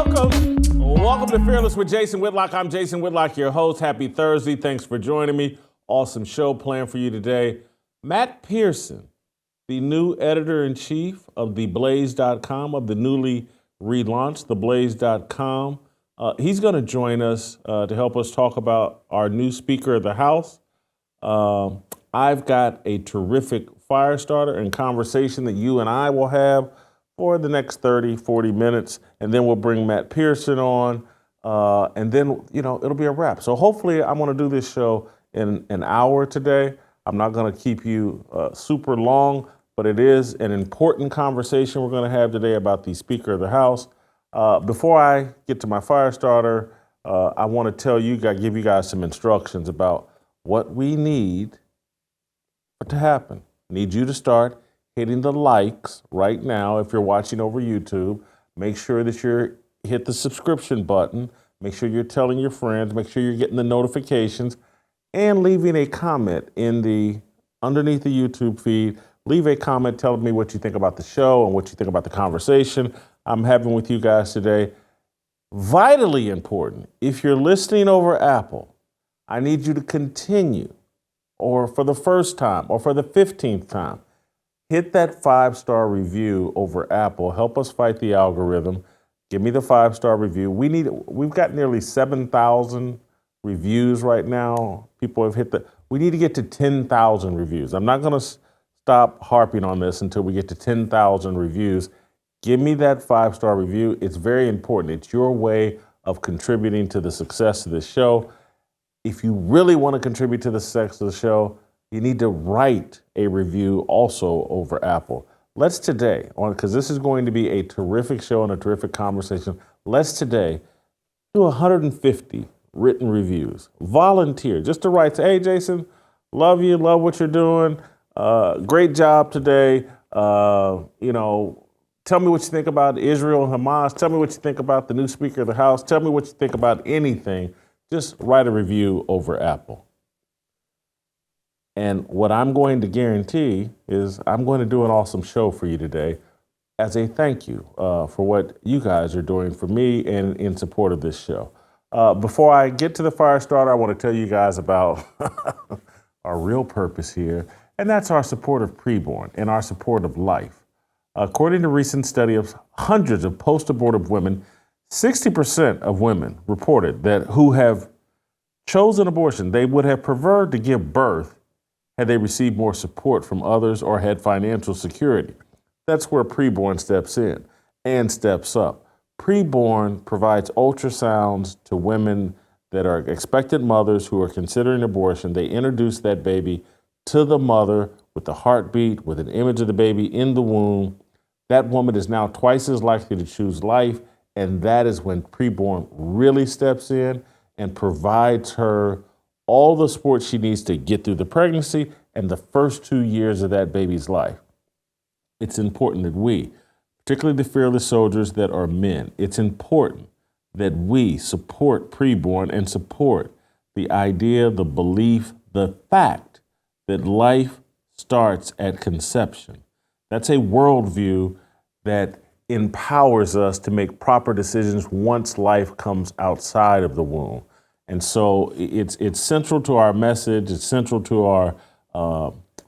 Welcome to Fearless with Jason Whitlock. I'm Jason Whitlock, your host. Happy Thursday. Thanks for joining me. Awesome show planned for you today. Matt Peterson, the new editor-in-chief of the Blaze.com, of the newly relaunched theblaze.com. He's going to join us to help us talk about our new Speaker of the House. I've got a terrific fire starter and conversation that you and I will have for the next 30, 40 minutes, and then we'll bring Matt Peterson on, and then, it'll be a wrap. So hopefully I'm going to do this show in an hour today. I'm not going to keep you super long, but it is an important conversation we're going to have today about the Speaker of the House. Before I get to my fire starter, I want to give you guys some instructions about what we need to happen. Need you to start hitting the likes right now. If you're watching over YouTube, make sure that you hit the subscription button. Make sure you're telling your friends. Make sure you're getting the notifications and leaving a comment underneath the YouTube feed. Leave a comment telling me what you think about the show and what you think about the conversation I'm having with you guys today. Vitally important, if you're listening over Apple, I need you to continue, or for the first time, or for the 15th time, hit that 5-star review over Apple. Help us fight the algorithm. Give me the 5-star review. We've got nearly 7,000 reviews right now. People have we need to get to 10,000 reviews. I'm not going to stop harping on this until we get to 10,000 reviews. Give me that 5-star review. It's very important. It's your way of contributing to the success of this show. If you really want to contribute to the success of the show, you need to write a review also over Apple. Let's today, because this is going to be a terrific show and a terrific conversation, let's today do 150 written reviews. Volunteer just to write, hey, Jason, love you, love what you're doing. Great job today. Tell me what you think about Israel and Hamas. Tell me what you think about the new Speaker of the House. Tell me what you think about anything. Just write a review over Apple. And what I'm going to guarantee is I'm going to do an awesome show for you today as a thank you for what you guys are doing for me and in support of this show. Before I get to the fire starter, I want to tell you guys about our real purpose here, and that's our support of preborn and our support of life. According to a recent study of hundreds of post-abortive women, 60% of women reported that who have chosen abortion, they would have preferred to give birth had they received more support from others or had financial security. That's where preborn steps in and steps up. Preborn provides ultrasounds to women that are expectant mothers who are considering abortion. They introduce that baby to the mother with the heartbeat, with an image of the baby in the womb. That woman is now twice as likely to choose life, and that is when preborn really steps in and provides her all the support she needs to get through the pregnancy and the first 2 years of that baby's life. It's important that we, particularly the fearless soldiers that are men, it's important that we support preborn and support the idea, the belief, the fact that life starts at conception. That's a worldview that empowers us to make proper decisions once life comes outside of the womb. And so it's central to our message. It's central to our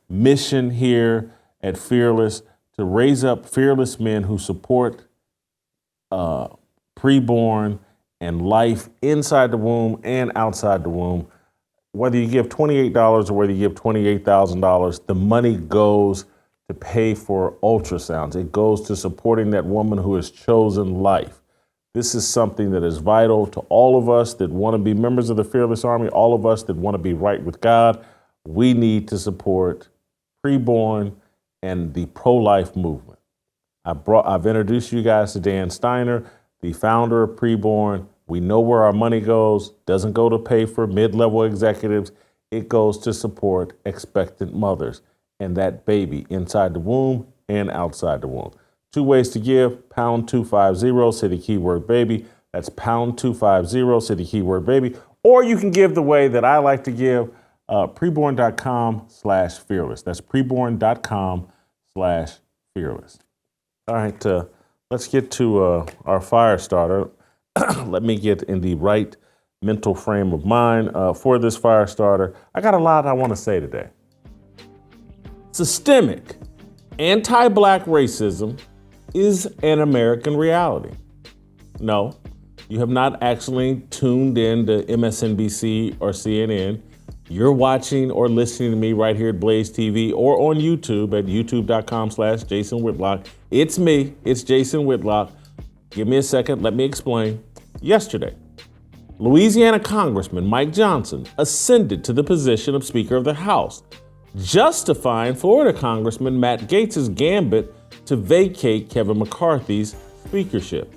mission here at Fearless to raise up fearless men who support preborn and life inside the womb and outside the womb. Whether you give $28 or whether you give $28,000, the money goes to pay for ultrasounds. It goes to supporting that woman who has chosen life. This is something that is vital to all of us that want to be members of the Fearless Army, all of us that want to be right with God. We need to support preborn and the pro-life movement. I've introduced you guys to Dan Steiner, the founder of Preborn. We know where our money goes. Doesn't go to pay for mid-level executives. It goes to support expectant mothers and that baby inside the womb and outside the womb. 2 ways to give, pound 250, say the keyword baby. That's pound 250, say the keyword baby. Or you can give the way that I like to give, preborn.com/fearless. That's preborn.com/fearless. All right, let's get to our fire starter. Let me get in the right mental frame of mind for this fire starter. I got a lot I want to say today. Systemic anti-black racism is an American reality. No, you have not actually tuned in to MSNBC or CNN. You're watching or listening to me right here at Blaze TV or on YouTube at youtube.com/Jason Whitlock. It's me, it's Jason Whitlock. Give me a second, let me explain. Yesterday, Louisiana Congressman Mike Johnson ascended to the position of Speaker of the House, justifying Florida Congressman Matt Gaetz's gambit to vacate Kevin McCarthy's speakership.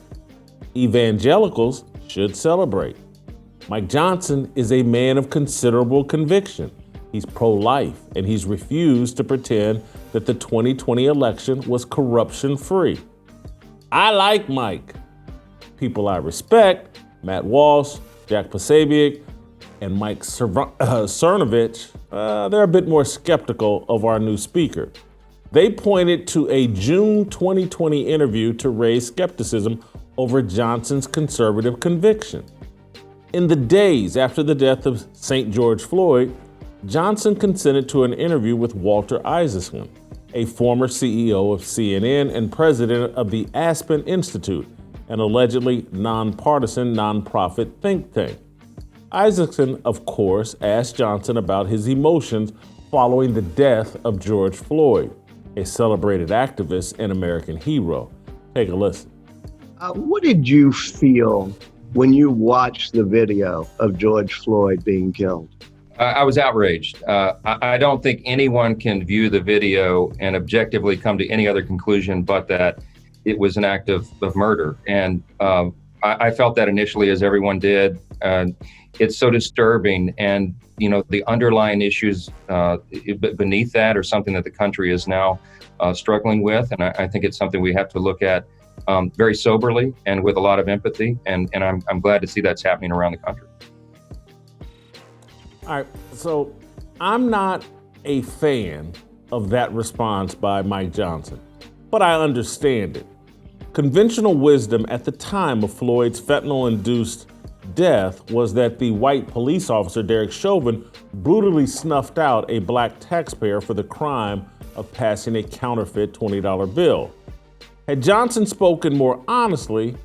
Evangelicals should celebrate. Mike Johnson is a man of considerable conviction. He's pro-life, and he's refused to pretend that the 2020 election was corruption-free. I like Mike. People I respect, Matt Walsh, Jack Posobiec, and Mike Cernovich, they're a bit more skeptical of our new speaker. They pointed to a June 2020 interview to raise skepticism over Johnson's conservative conviction. In the days after the death of St. George Floyd, Johnson consented to an interview with Walter Isaacson, a former CEO of CNN and president of the Aspen Institute, an allegedly nonpartisan nonprofit think tank. Isaacson, of course, asked Johnson about his emotions following the death of George Floyd, a celebrated activist and American hero. Take a listen. What did you feel when you watched the video of George Floyd being killed? I was outraged. I don't think anyone can view the video and objectively come to any other conclusion but that it was an act of murder. And I felt that initially, as everyone did. It's so disturbing. And, you know, the underlying issues beneath that are something that the country is now struggling with. And I think it's something we have to look at very soberly and with a lot of empathy. And I'm glad to see that's happening around the country. All right, so I'm not a fan of that response by Mike Johnson, but I understand it. Conventional wisdom at the time of Floyd's fentanyl-induced death was that the white police officer, Derek Chauvin, brutally snuffed out a black taxpayer for the crime of passing a counterfeit $20 bill. Had Johnson spoken more honestly,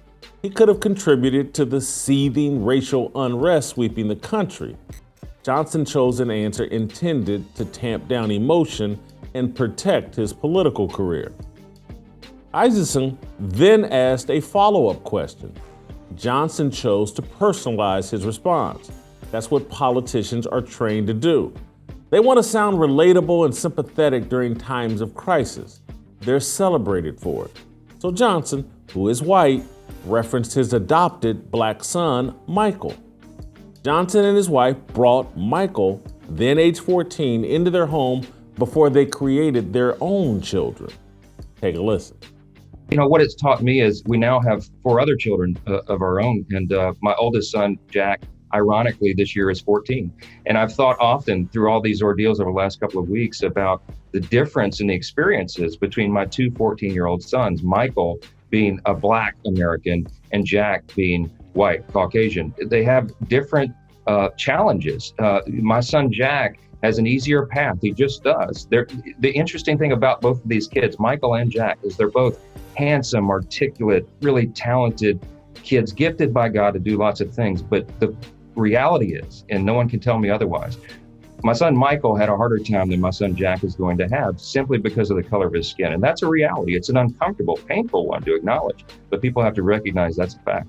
he could have contributed to the seething racial unrest sweeping the country. Johnson chose an answer intended to tamp down emotion and protect his political career. Isaacson then asked a follow-up question. Johnson chose to personalize his response. That's what politicians are trained to do. They want to sound relatable and sympathetic during times of crisis. They're celebrated for it. So Johnson, who is white, referenced his adopted black son, Michael. Johnson and his wife brought Michael, then age 14, into their home before they created their own children. Take a listen. You know, what it's taught me is we now have 4 other children of our own. And my oldest son, Jack, ironically, this year is 14. And I've thought often through all these ordeals over the last couple of weeks about the difference in the experiences between my 2 14-year-old sons, Michael being a Black American and Jack being white, Caucasian. They have different challenges. My son, Jack, has an easier path. He just does. The interesting thing about both of these kids, Michael and Jack, is they're both handsome, articulate, really talented kids, gifted by God to do lots of things. But the reality is, and no one can tell me otherwise, my son Michael had a harder time than my son Jack is going to have simply because of the color of his skin. And that's a reality. It's an uncomfortable, painful one to acknowledge, but people have to recognize that's a fact.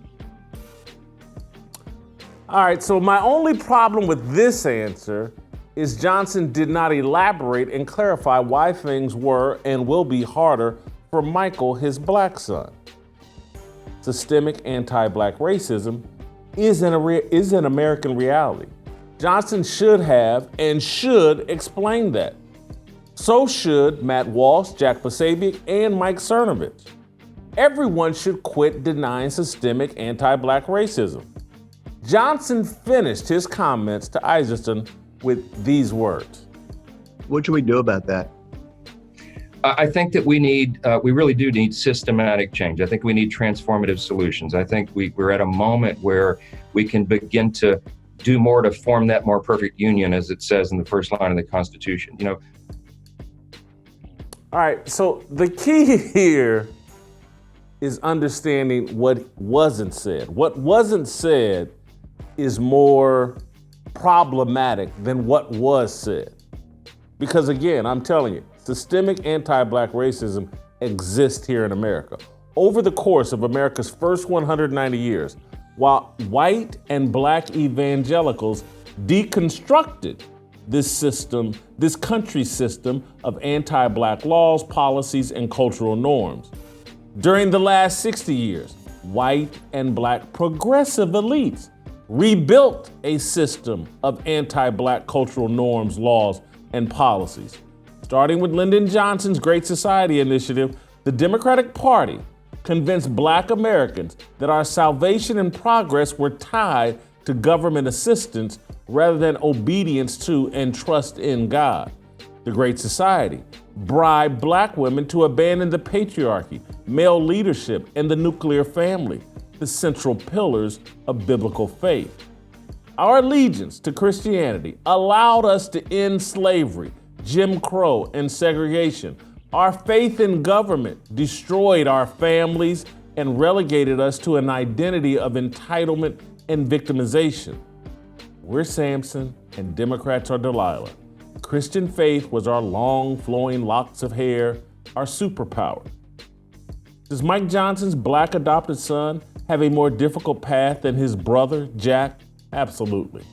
All right, so my only problem with this answer is Johnson did not elaborate and clarify why things were and will be harder for Michael, his black son. Systemic anti-black racism is an American reality. Johnson should have and should explain that. So should Matt Walsh, Jack Posobiec, and Mike Cernovich. Everyone should quit denying systemic anti-black racism. Johnson finished his comments to Isaacson with these words. What should we do about that? I think that we really do need systematic change. I think we need transformative solutions. I think we're at a moment where we can begin to do more to form that more perfect union, as it says in the first line of the Constitution. You know. All right, so the key here is understanding what wasn't said. What wasn't said is more problematic than what was said. Because again, I'm telling you, systemic anti-Black racism exists here in America. Over the course of America's first 190 years, while white and Black evangelicals deconstructed this system, this country's system of anti-Black laws, policies, and cultural norms. During the last 60 years, white and Black progressive elites rebuilt a system of anti-Black cultural norms, laws, and policies. Starting with Lyndon Johnson's Great Society initiative, the Democratic Party convinced Black Americans that our salvation and progress were tied to government assistance rather than obedience to and trust in God. The Great Society bribed Black women to abandon the patriarchy, male leadership, and the nuclear family, the central pillars of biblical faith. Our allegiance to Christianity allowed us to end slavery, Jim Crow, and segregation. Our faith in government destroyed our families and relegated us to an identity of entitlement and victimization. We're Samson and Democrats are Delilah. Christian faith was our long flowing locks of hair, our superpower. Does Mike Johnson's Black adopted son have a more difficult path than his brother, Jack? Absolutely.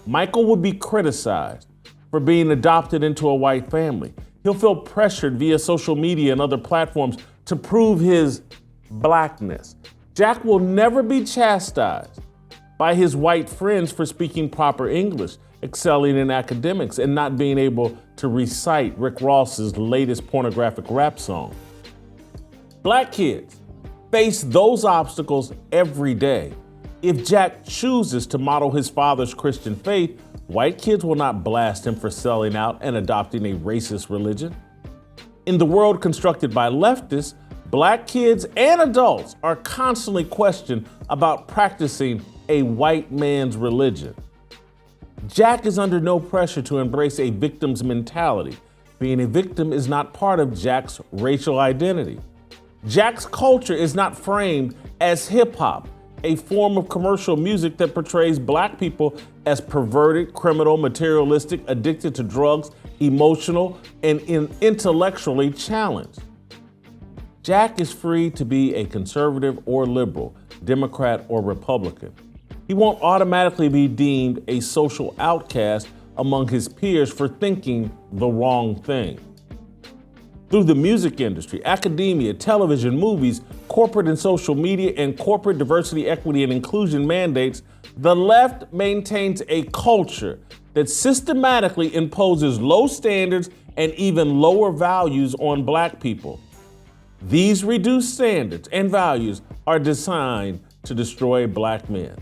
Michael would be criticized for being adopted into a white family. He'll feel pressured via social media and other platforms to prove his Blackness. Jack will never be chastised by his white friends for speaking proper English, excelling in academics, and not being able to recite Rick Ross's latest pornographic rap song. Black kids face those obstacles every day. If Jack chooses to model his father's Christian faith, white kids will not blast him for selling out and adopting a racist religion. In the world constructed by leftists, Black kids and adults are constantly questioned about practicing a white man's religion. Jack is under no pressure to embrace a victim's mentality. Being a victim is not part of Jack's racial identity. Jack's culture is not framed as hip hop, a form of commercial music that portrays Black people as perverted, criminal, materialistic, addicted to drugs, emotional, and intellectually challenged. Jack is free to be a conservative or liberal, Democrat or Republican. He won't automatically be deemed a social outcast among his peers for thinking the wrong thing. Through the music industry, academia, television, movies, corporate and social media, and corporate diversity, equity, and inclusion mandates, the left maintains a culture that systematically imposes low standards and even lower values on Black people. These reduced standards and values are designed to destroy Black men.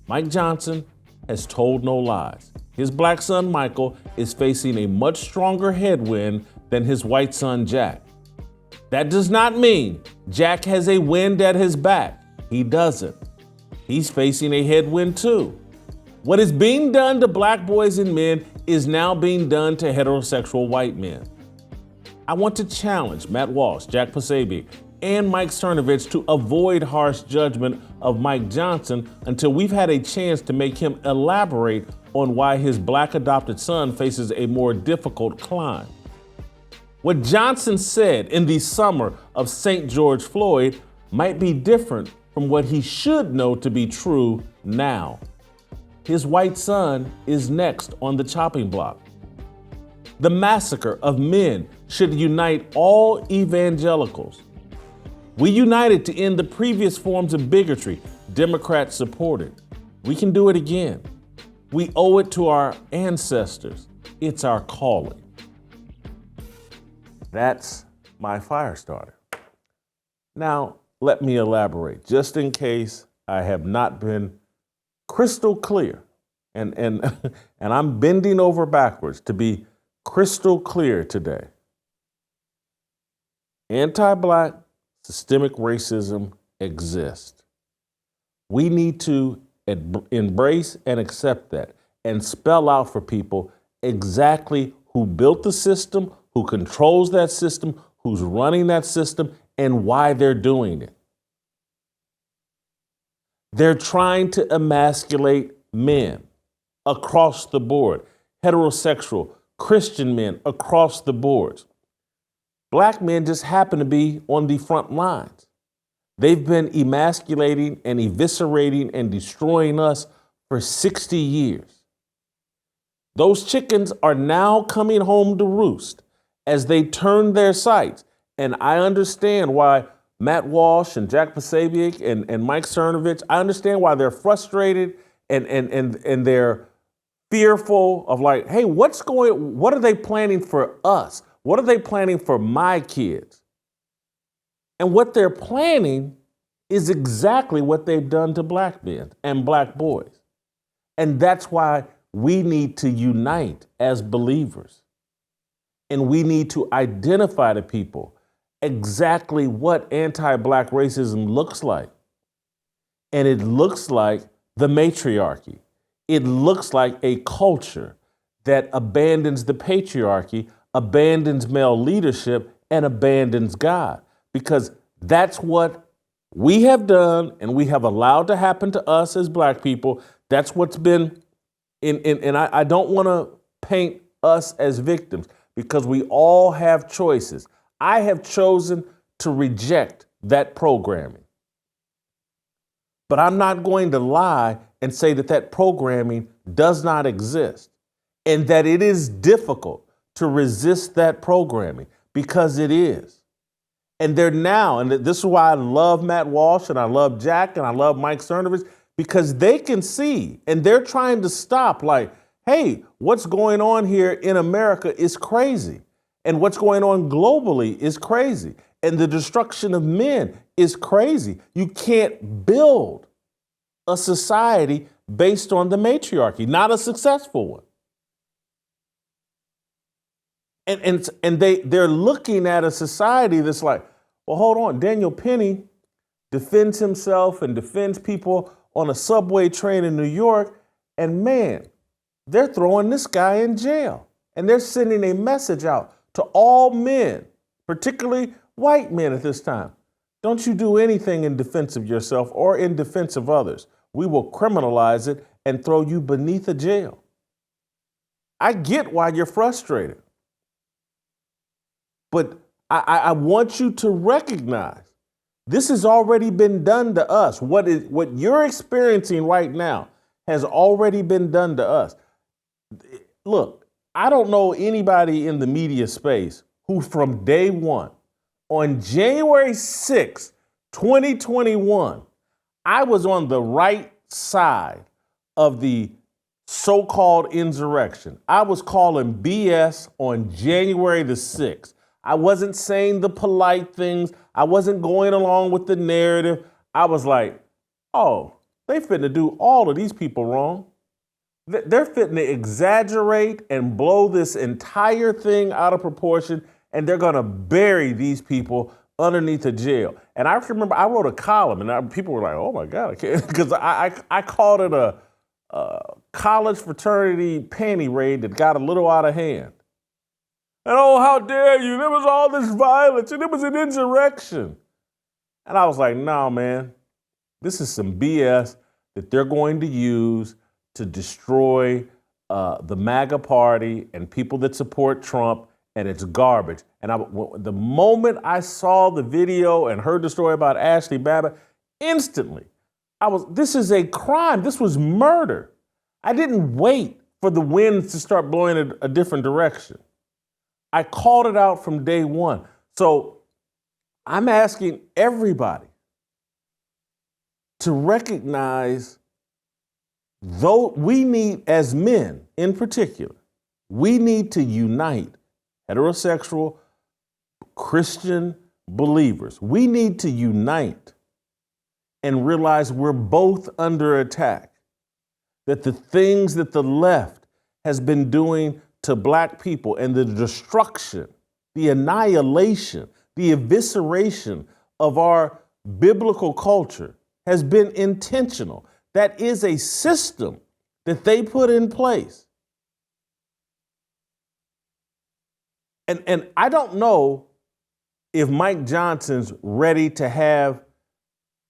Mike Johnson has told no lies. His Black son, Michael, is facing a much stronger headwind than his white son, Jack. That does not mean Jack has a wind at his back. He doesn't. He's facing a headwind too. What is being done to Black boys and men is now being done to heterosexual white men. I want to challenge Matt Walsh, Jack Posobiec, and Mike Cernovich to avoid harsh judgment of Mike Johnson until we've had a chance to make him elaborate on why his Black adopted son faces a more difficult climb. What Johnson said in the summer of St. George Floyd might be different from what he should know to be true now. His white son is next on the chopping block. The massacre of men should unite all evangelicals. We united to end the previous forms of bigotry Democrats supported. We can do it again. We owe it to our ancestors. It's our calling. That's my fire starter. Now, let me elaborate, just in case I have not been crystal clear. And I'm bending over backwards to be crystal clear today. Anti-Black systemic racism exists. We need to embrace and accept that and spell out for people exactly who built the system, who controls that system, who's running that system, and why they're doing it. They're trying to emasculate men across the board, heterosexual, Christian men across the boards. Black men just happen to be on the front lines. They've been emasculating and eviscerating and destroying us for 60 years. Those chickens are now coming home to roost as they turn their sights. And I understand why Matt Walsh and Jack Posobiec and Mike Cernovich, I understand why they're frustrated and they're fearful of like, hey, what are they planning for us? What are they planning for my kids? And what they're planning is exactly what they've done to black men and black boys. And that's why we need to unite as believers. And we need to identify to people exactly what anti-Black racism looks like. And it looks like the matriarchy. It looks like a culture that abandons the patriarchy, abandons male leadership, and abandons God. Because that's what we have done and we have allowed to happen to us as Black people. That's what's been and I don't want to paint us as victims because we all have choices. I have chosen to reject that programming. But I'm not going to lie and say that that programming does not exist and that it is difficult to resist that programming because it is. And they're now, and this is why I love Matt Walsh and I love Jack and I love Mike Cernovich, because they can see and they're trying to stop like, hey, what's going on here in America is crazy. And what's going on globally is crazy. And the destruction of men is crazy. You can't build a society based on the matriarchy, not a successful one. And they're looking at a society that's like, well, hold on, Daniel Penny defends himself and defends people on a subway train in New York, and man, they're throwing this guy in jail. And they're sending a message out to all men, particularly white men at this time. Don't you do anything in defense of yourself or in defense of others. We will criminalize it and throw you beneath a jail. I get why you're frustrated. But I want you to recognize this has already been done to us. What you're experiencing right now has already been done to us. Look, I don't know anybody in the media space who from day one, on January 6, 2021, I was on the right side of the so-called insurrection. I was calling BS on January the 6th. I wasn't saying the polite things. I wasn't going along with the narrative. I was like, oh, they finna do all of these people wrong. They're fitting to exaggerate and blow this entire thing out of proportion, and they're gonna bury these people underneath a jail. And I remember I wrote a column, and people were like, oh my God, I can't, because I called it a college fraternity panty raid that got a little out of hand. And oh, how dare you, there was all this violence, and it was an insurrection. And I was like, no, man, this is some BS that they're going to use to destroy the MAGA party and people that support Trump, and it's garbage. And the moment I saw the video and heard the story about Ashley Babbitt, instantly, this is a crime. This was murder. I didn't wait for the winds to start blowing a different direction. I called it out from day one. So I'm asking everybody to recognize, though we need, as men in particular, we need to unite heterosexual Christian believers. We need to unite and realize we're both under attack. That the things that the left has been doing to Black people and the destruction, the annihilation, the evisceration of our biblical culture has been intentional. That is a system that they put in place. And I don't know if Mike Johnson's ready to have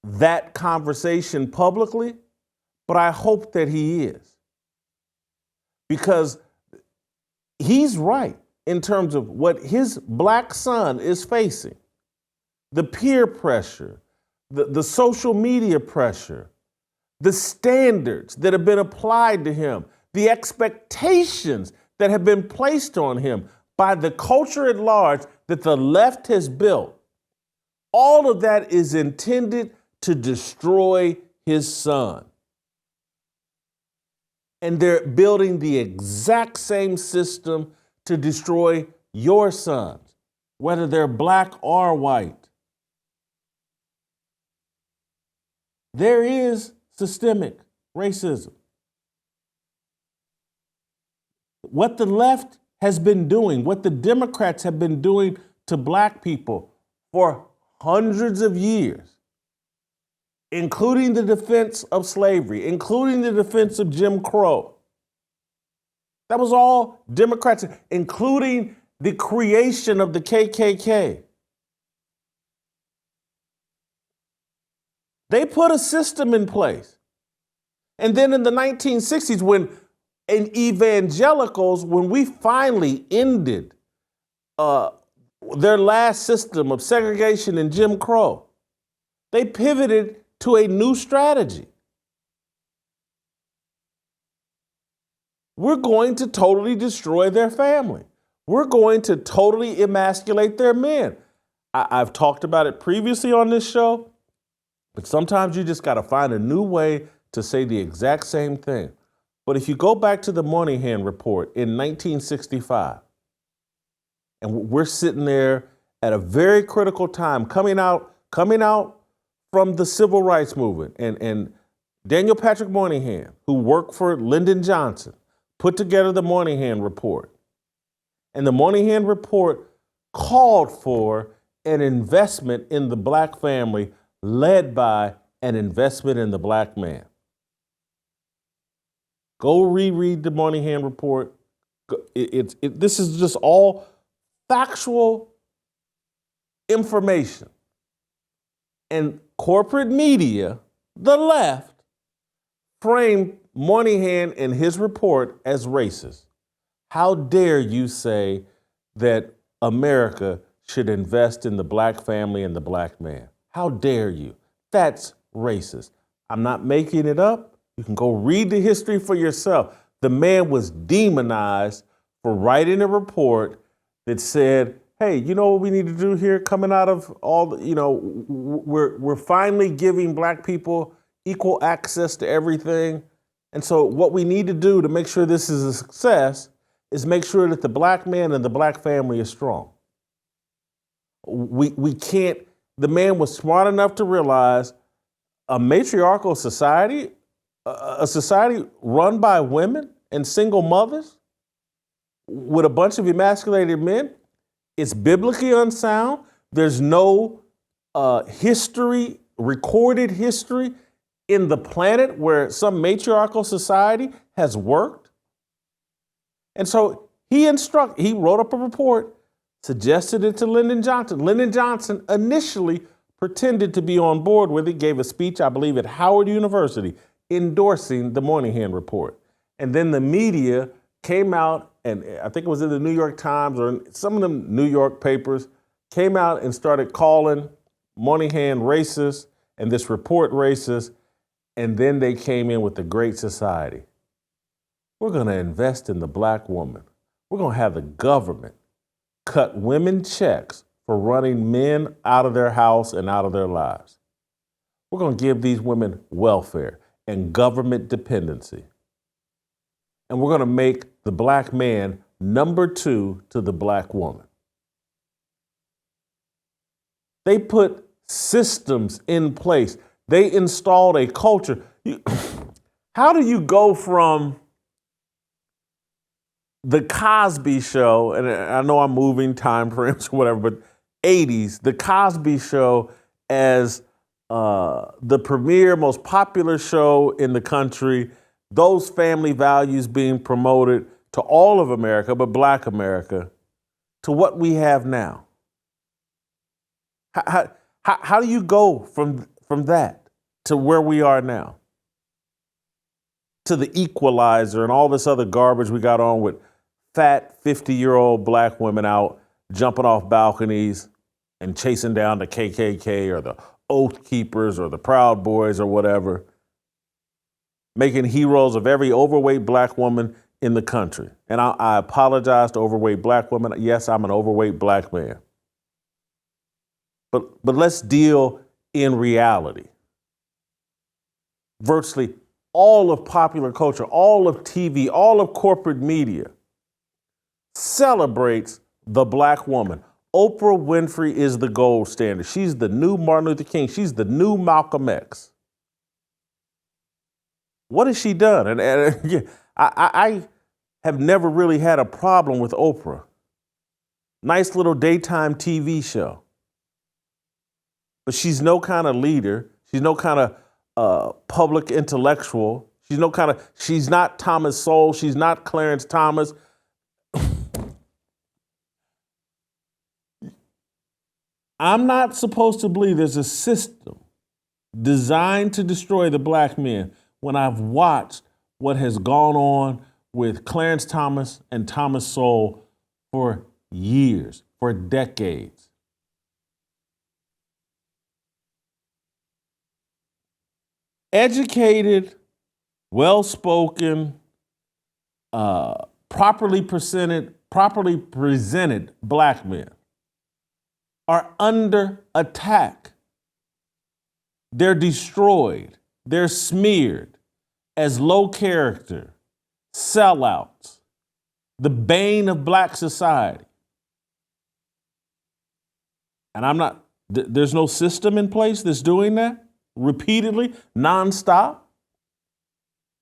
that conversation publicly, but I hope that he is. Because he's right in terms of what his black son is facing. The peer pressure, the social media pressure, the standards that have been applied to him, the expectations that have been placed on him by the culture at large that the left has built. All of that is intended to destroy his son. And they're building the exact same system to destroy your sons, whether they're black or white. There is systemic racism. What the left has been doing, what the Democrats have been doing to black people for hundreds of years, including the defense of slavery, including the defense of Jim Crow. That was all Democrats, including the creation of the KKK. They put a system in place. And then in the 1960s, when evangelicals, when we finally ended their last system of segregation and Jim Crow, they pivoted to a new strategy. We're going to totally destroy their family. We're going to totally emasculate their men. I've talked about it previously on this show, but sometimes you just got to find a new way to say the exact same thing. But if you go back to the Moynihan Report in 1965, and we're sitting there at a very critical time, coming out from the civil rights movement, and Daniel Patrick Moynihan, who worked for Lyndon Johnson, put together the Moynihan Report. And the Moynihan Report called for an investment in the black family led by an investment in the black man. Go reread the Moynihan Report. This is just all factual information. And corporate media, the left, framed Moynihan and his report as racist. How dare you say that America should invest in the black family and the black man? How dare you? That's racist. I'm not making it up. You can go read the history for yourself. The man was demonized for writing a report that said, hey, you know what we need to do here coming out of all the, we're finally giving black people equal access to everything. And so what we need to do to make sure this is a success is make sure that the black man and the black family is strong. We can't, the man was smart enough to realize a matriarchal society, a society run by women and single mothers with a bunch of emasculated men, it's biblically unsound. There's no history, recorded history in the planet where some matriarchal society has worked. And so he wrote up a report, suggested it to Lyndon Johnson. Lyndon Johnson initially pretended to be on board with it, gave a speech, I believe, at Howard University, endorsing the Moynihan Report. And then the media came out, and I think it was in the New York Times or in some of them New York papers, came out and started calling Moynihan racist and this report racist. And then they came in with the Great Society. We're going to invest in the black woman. We're going to have the government cut women checks for running men out of their house and out of their lives. We're going to give these women welfare and government dependency. And we're going to make the black man number 2 to the black woman. They put systems in place. They installed a culture. How do you go from the Cosby Show, and I know I'm moving time frames or whatever, but 80s, The Cosby Show as the premier, most popular show in the country, those family values being promoted to all of America, but Black America, to what we have now? How do you go from that to where we are now? To the Equalizer and all this other garbage we got on with fat 50-year-old Black women out jumping off balconies and chasing down the KKK or the Oath Keepers or the Proud Boys or whatever, making heroes of every overweight Black woman in the country. And I apologize to overweight Black women. Yes, I'm an overweight Black man. But let's deal in reality. Virtually all of popular culture, all of TV, all of corporate media celebrates the Black woman. Oprah Winfrey is the gold standard. She's the new Martin Luther King. She's the new Malcolm X. What has she done? And I have never really had a problem with Oprah. Nice little daytime TV show. But she's no kind of leader. She's no kind of public intellectual. She's not Thomas Sowell. She's not Clarence Thomas. I'm not supposed to believe there's a system designed to destroy the Black men when I've watched what has gone on with Clarence Thomas and Thomas Sowell for years, for decades. Educated, well-spoken, properly presented Black men are under attack. They're destroyed. They're smeared as low character, sellouts, the bane of Black society. And there's no system in place that's doing that repeatedly, nonstop.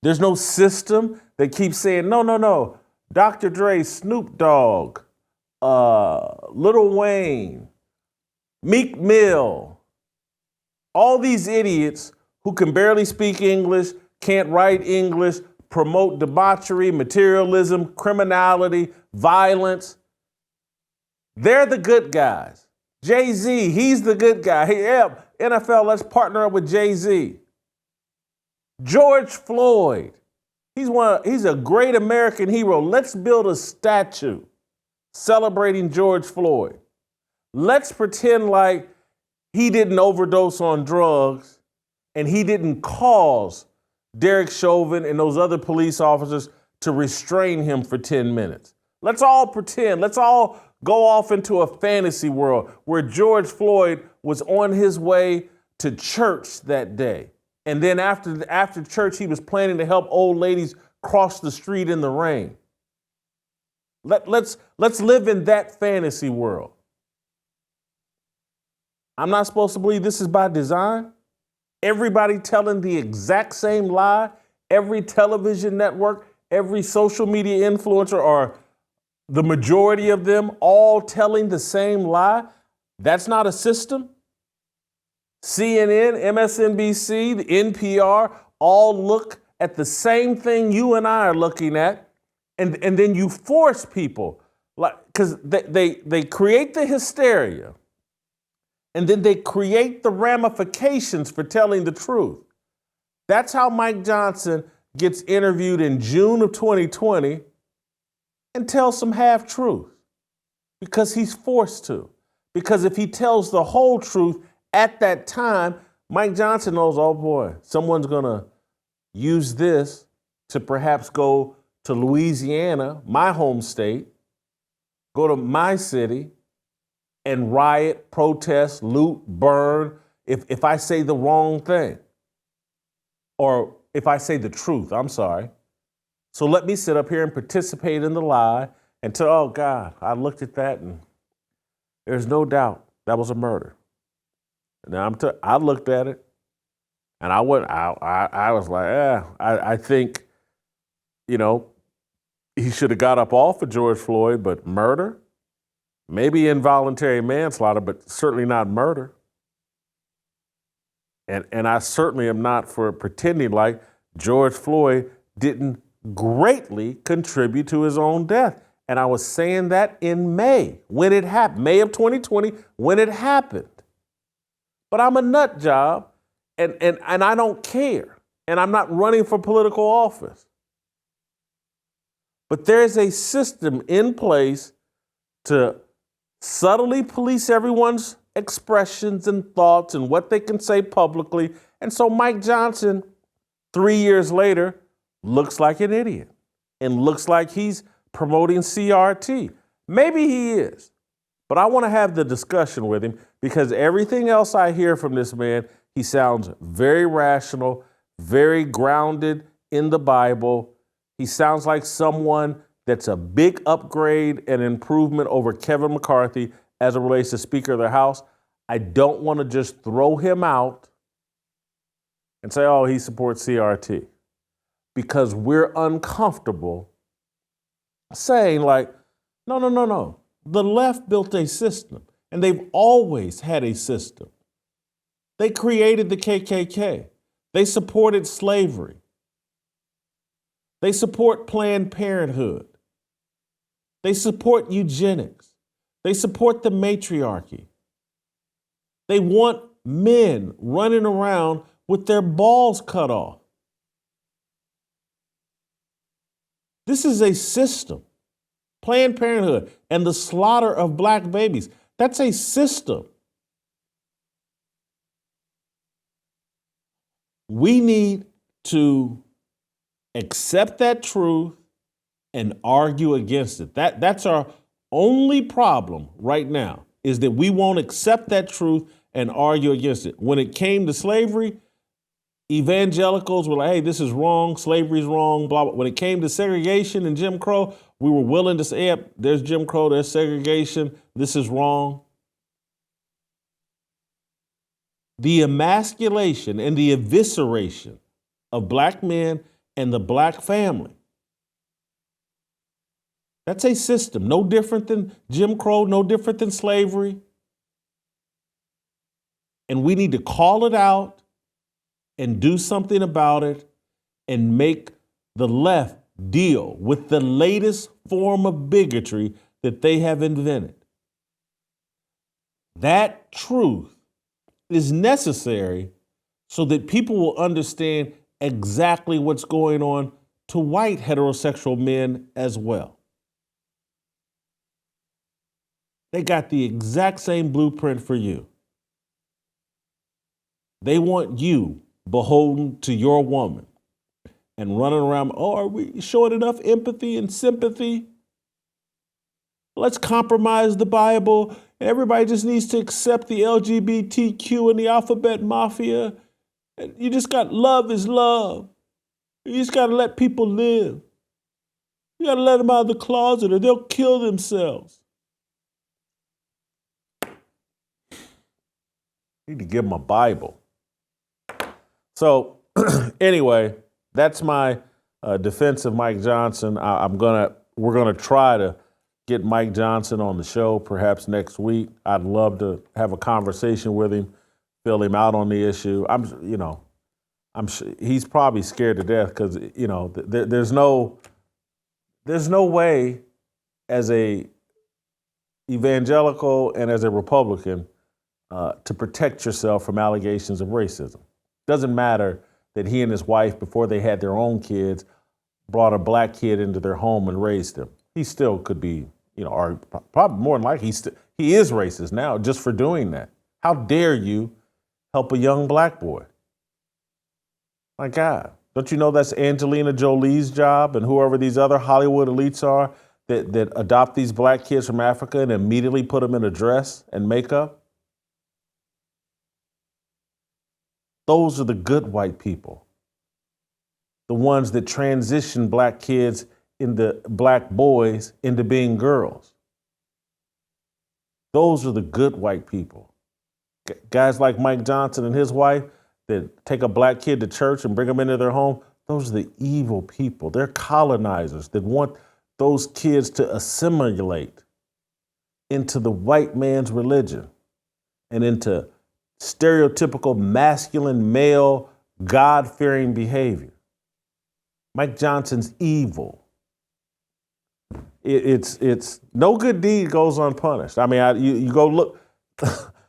There's no system that keeps saying, no, Dr. Dre, Snoop Dogg, Lil Wayne, Meek Mill, all these idiots who can barely speak English, can't write English, promote debauchery, materialism, criminality, violence. They're the good guys. Jay-Z, he's the good guy. Hey, yeah, NFL, let's partner up with Jay-Z. George Floyd, he's a great American hero. Let's build a statue celebrating George Floyd. Let's pretend like he didn't overdose on drugs and he didn't cause Derek Chauvin and those other police officers to restrain him for 10 minutes. Let's all pretend. Let's all go off into a fantasy world where George Floyd was on his way to church that day. And then after church, he was planning to help old ladies cross the street in the rain. Let's live in that fantasy world. I'm not supposed to believe this is by design. Everybody telling the exact same lie, every television network, every social media influencer, or the majority of them all telling the same lie. That's not a system. CNN, MSNBC, the NPR all look at the same thing you and I are looking at, and then you force people, because they create the hysteria, and then they create the ramifications for telling the truth. That's how Mike Johnson gets interviewed in June of 2020 and tells some half truth, because he's forced to. Because if he tells the whole truth at that time, Mike Johnson knows, oh boy, someone's gonna use this to perhaps go to Louisiana, my home state, go to my city and riot, protest, loot, burn, if I say the wrong thing. Or if I say the truth, I'm sorry. So let me sit up here and participate in the lie and tell, oh God, I looked at that and there's no doubt that was a murder. Now I looked at it and I was like, I think, he should have got up off of George Floyd, but murder? maybe involuntary manslaughter, but certainly not murder. And I certainly am not for pretending like George Floyd didn't greatly contribute to his own death. And I was saying that in May, when it happened, May of 2020, when it happened. But I'm a nut job, and I don't care. And I'm not running for political office. But there's a system in place to subtly police everyone's expressions and thoughts and what they can say publicly. And so Mike Johnson, 3 years later, looks like an idiot and looks like he's promoting CRT. Maybe he is, but I want to have the discussion with him because everything else I hear from this man, he sounds very rational, very grounded in the Bible. He sounds like someone that's a big upgrade and improvement over Kevin McCarthy as it relates to Speaker of the House. I don't want to just throw him out and say, oh, he supports CRT, because we're uncomfortable saying like, no. The left built a system, and they've always had a system. They created the KKK. They supported slavery. They support Planned Parenthood. They support eugenics. They support the matriarchy. They want men running around with their balls cut off. This is a system. Planned Parenthood and the slaughter of black babies, that's a system. We need to accept that truth and argue against it. That's our only problem right now, is that we won't accept that truth and argue against it. When it came to slavery, evangelicals were like, hey, this is wrong, slavery's wrong, blah, blah. When it came to segregation and Jim Crow, we were willing to say, yep, there's Jim Crow, there's segregation, this is wrong. The emasculation and the evisceration of black men and the black family, that's a system, no different than Jim Crow, no different than slavery. And we need to call it out and do something about it and make the left deal with the latest form of bigotry that they have invented. That truth is necessary so that people will understand exactly what's going on to white heterosexual men as well. They got the exact same blueprint for you. They want you beholden to your woman and running around, oh, are we showing enough empathy and sympathy? Let's compromise the Bible. Everybody just needs to accept the LGBTQ and the alphabet mafia. You just got love is love. You just got to let people live. You got to let them out of the closet or they'll kill themselves. Need to give them a Bible. So anyway, that's my defense of Mike Johnson. We're gonna try to get Mike Johnson on the show perhaps next week. I'd love to have a conversation with him, fill him out on the issue. He's probably scared to death because there's no way as a evangelical and as a Republican to protect yourself from allegations of racism. Doesn't matter that he and his wife, before they had their own kids, brought a black kid into their home and raised him. He still could be, or probably more than likely, he is racist now just for doing that. How dare you help a young black boy? My God, don't you know that's Angelina Jolie's job and whoever these other Hollywood elites are that adopt these black kids from Africa and immediately put them in a dress and makeup? Those are the good white people. The ones that transition black kids into black boys into being girls. Those are the good white people. Guys like Mike Johnson and his wife that take a black kid to church and bring them into their home, those are the evil people. They're colonizers that want those kids to assimilate into the white man's religion and into stereotypical masculine male God-fearing behavior. Mike Johnson's evil. It's no good deed goes unpunished. I mean, you go look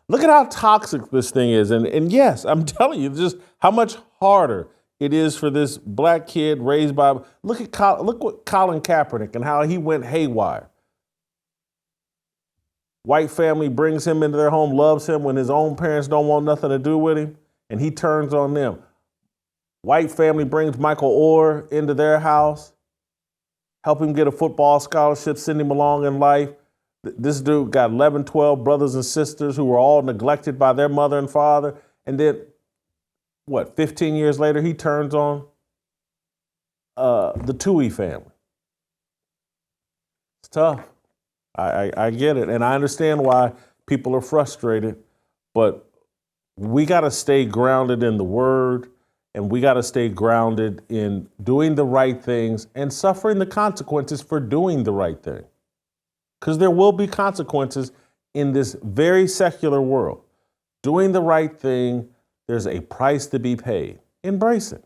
look at how toxic this thing is, and yes, I'm telling you, just how much harder it is for this black kid raised by. Look what Colin Kaepernick and how he went haywire. White family brings him into their home, loves him when his own parents don't want nothing to do with him, and he turns on them. White family brings Michael Orr into their house, help him get a football scholarship, send him along in life. This dude got 11, 12 brothers and sisters who were all neglected by their mother and father. And then, 15 years later, he turns on the Toohey family. It's tough. I get it. And I understand why people are frustrated. But we got to stay grounded in the word. And we got to stay grounded in doing the right things and suffering the consequences for doing the right thing. Because there will be consequences in this very secular world. Doing the right thing, there's a price to be paid. Embrace it.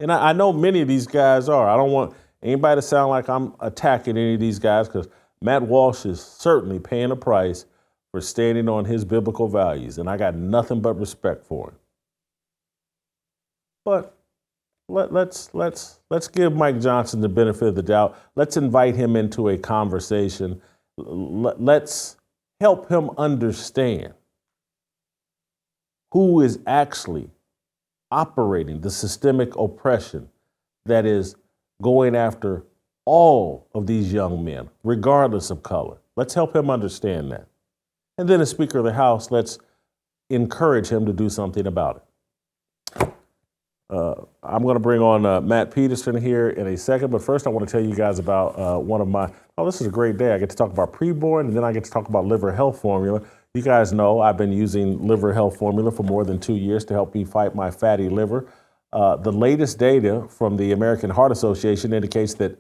And I know many of these guys are. I don't want anybody to sound like I'm attacking any of these guys, because Matt Walsh is certainly paying a price for standing on his biblical values. And I got nothing but respect for him. But let's give Mike Johnson the benefit of the doubt. Let's invite him into a conversation. Let's help him understand who is actually operating the systemic oppression that is going after all of these young men, regardless of color. Let's help him understand that. And then as Speaker of the House, let's encourage him to do something about it. I'm going to bring on Matt Peterson here in a second, but first I want to tell you guys about one of my, this is a great day. I get to talk about preborn, and then I get to talk about liver health formula. You guys know I've been using liver health formula for more than 2 years to help me fight my fatty liver. The latest data from the American Heart Association indicates that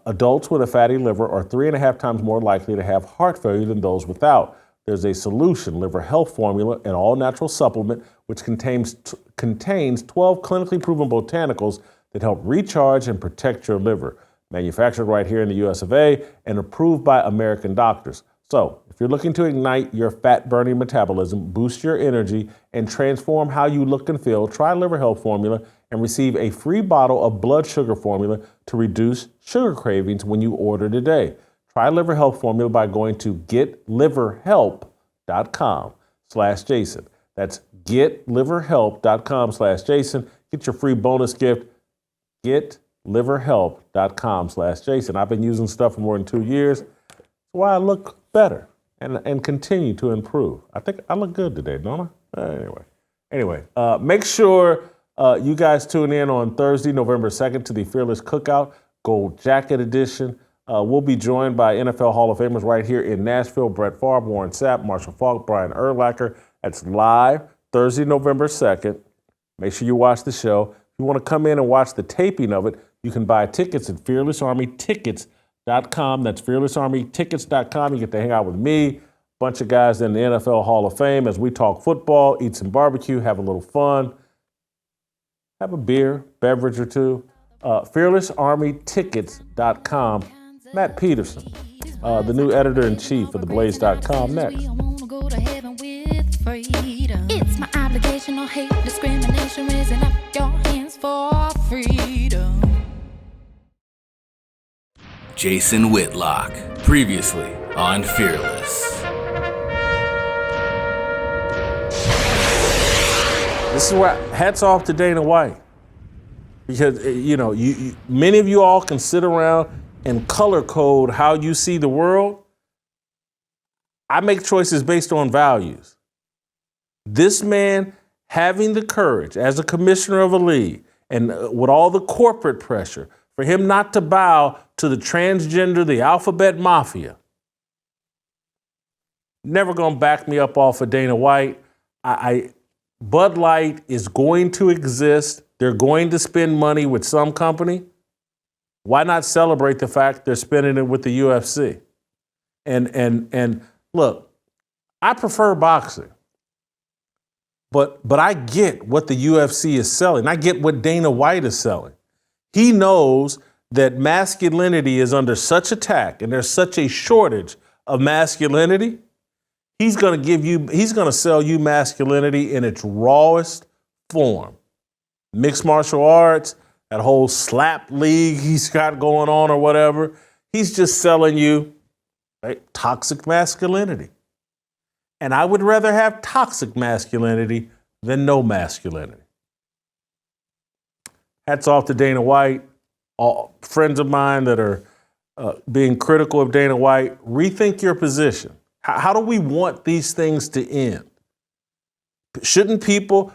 adults with a fatty liver are 3.5 times more likely to have heart failure than those without. There's a solution, liver health formula, an all-natural supplement, which contains 12 clinically proven botanicals that help recharge and protect your liver. Manufactured right here in the US of A and approved by American doctors. So if you're looking to ignite your fat-burning metabolism, boost your energy, and transform how you look and feel, try Liver Health Formula and receive a free bottle of blood sugar formula to reduce sugar cravings when you order today. Try Liver Health Formula by going to getliverhelp.com/Jason. That's getliverhelp.com/Jason. Get your free bonus gift, getliverhelp.com/Jason. I've been using stuff for more than 2 years. That's why I look better and continue to improve. I think I look good today, don't I? Anyway, make sure you guys tune in on Thursday, November 2nd to the Fearless Cookout, Gold Jacket Edition. We'll be joined by NFL Hall of Famers right here in Nashville: Brett Favre, Warren Sapp, Marshall Faulk, Brian Urlacher. That's live Thursday, November 2nd. Make sure you watch the show. If you want to come in and watch the taping of it, you can buy tickets at fearlessarmytickets.com. That's fearlessarmytickets.com. You get to hang out with me, a bunch of guys in the NFL Hall of Fame as we talk football, eat some barbecue, have a little fun, have a beer, beverage or two. Fearlessarmytickets.com. Matt Peterson, the new editor-in-chief of theblaze.com, next. It's my obligation, no hate, discrimination, raising up your hands for freedom. Jason Whitlock, previously on Fearless. This is where hats off to Dana White. Because, many of you all can sit around and color code how you see the world. I make choices based on values. This man having the courage as a commissioner of a league and with all the corporate pressure for him not to bow to the transgender, the alphabet mafia. Never gonna back me up off of Dana White. Bud Light is going to exist. They're going to spend money with some company. Why not celebrate the fact they're spending it with the UFC? And look, I prefer boxing. But I get what the UFC is selling. I get what Dana White is selling. He knows that masculinity is under such attack and there's such a shortage of masculinity. He's going to sell you masculinity in its rawest form. Mixed martial arts, that whole slap league he's got going on or whatever. He's just selling you, right, toxic masculinity. And I would rather have toxic masculinity than no masculinity. Hats off to Dana White. All friends of mine that are being critical of Dana White, rethink your position. How do we want these things to end? Shouldn't people...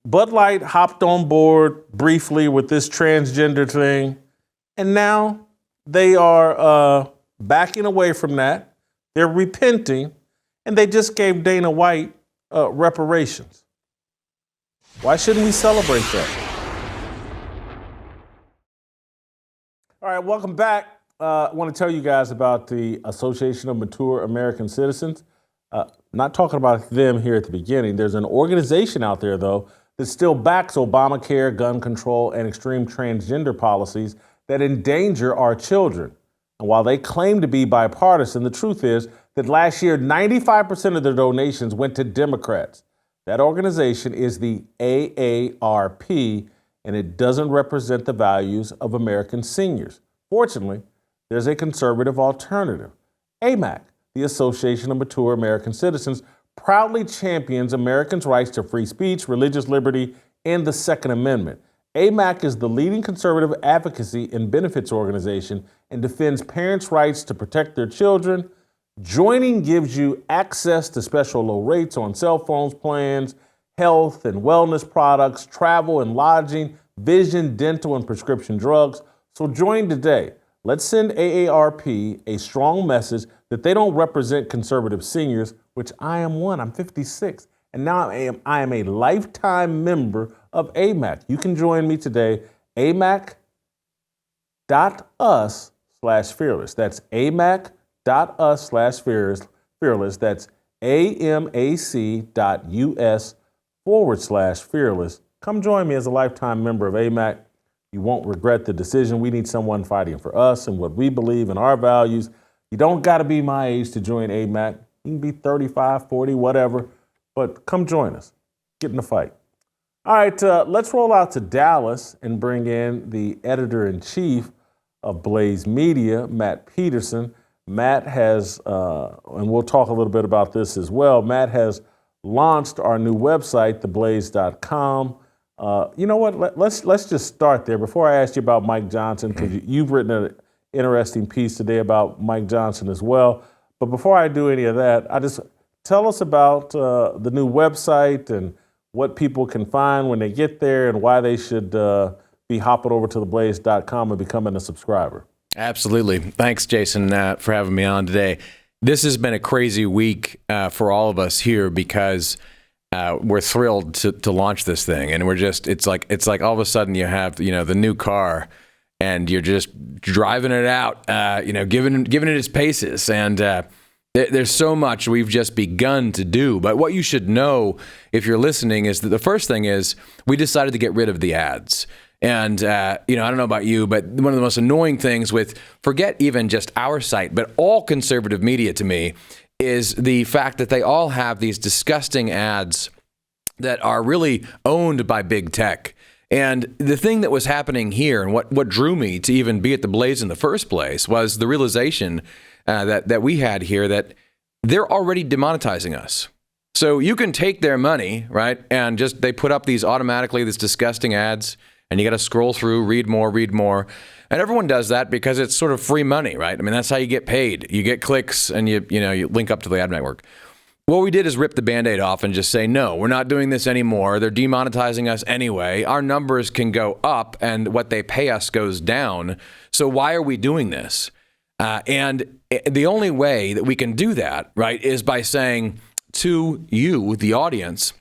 Bud Light hopped on board briefly with this transgender thing, and now they are backing away from that. They're repenting, and they just gave Dana White reparations. Why shouldn't we celebrate that? All right, welcome back. I want to tell you guys about the Association of Mature American Citizens. Not talking about them here at the beginning. There's an organization out there, though, that still backs Obamacare, gun control, and extreme transgender policies that endanger our children. And while they claim to be bipartisan, the truth is that last year, 95% of their donations went to Democrats. That organization is the AARP, and it doesn't represent the values of American seniors. Fortunately, there's a conservative alternative. AMAC, the Association of Mature American Citizens, proudly champions Americans' rights to free speech, religious liberty, and the Second Amendment. AMAC is the leading conservative advocacy and benefits organization and defends parents' rights to protect their children. Joining gives you access to special low rates on cell phones plans, health and wellness products, travel and lodging, vision, dental, and prescription drugs. So join today. Let's send AARP a strong message that they don't represent conservative seniors, which I am one. I'm 56. And now I am a lifetime member of AMAC. You can join me today, amac.us/fearless. That's amac.us/fearless. That's amac.us/fearless. Come join me as a lifetime member of AMAC. You won't regret the decision. We need someone fighting for us and what we believe in our values. You don't got to be my age to join AMAC. You can be 35, 40, whatever, but come join us. Get in the fight. All right, let's roll out to Dallas and bring in the editor-in-chief of Blaze Media, Matt Peterson. Matt has, and we'll talk a little bit about this as well, Matt has launched our new website, theblaze.com. You know what? Let's just start there. Before I ask you about Mike Johnson, because you've written an interesting piece today about Mike Johnson as well. But before I do any of that, tell us about the new website and what people can find when they get there and why they should be hopping over to theblaze.com and becoming a subscriber. Absolutely. Thanks, Jason, for having me on today. This has been a crazy week for all of us here because we're thrilled to launch this thing, and it's like all of a sudden you have the new car, and you're just driving it out, giving it its paces, and there's so much we've just begun to do. But what you should know if you're listening is that the first thing is we decided to get rid of the ads. And, I don't know about you, but one of the most annoying things forget even just our site, but all conservative media to me is the fact that they all have these disgusting ads that are really owned by big tech. And the thing that was happening here and what drew me to even be at the Blaze in the first place was the realization that we had here that they're already demonetizing us. So you can take their money, right, and they put up these disgusting ads, and you got to scroll through, read more. And everyone does that because it's sort of free money, right? I mean, that's how you get paid. You get clicks and you link up to the ad network. What we did is rip the Band-Aid off and just say, no, we're not doing this anymore. They're demonetizing us anyway. Our numbers can go up and what they pay us goes down. So why are we doing this? And the only way that we can do that, right, is by saying to you, the audience,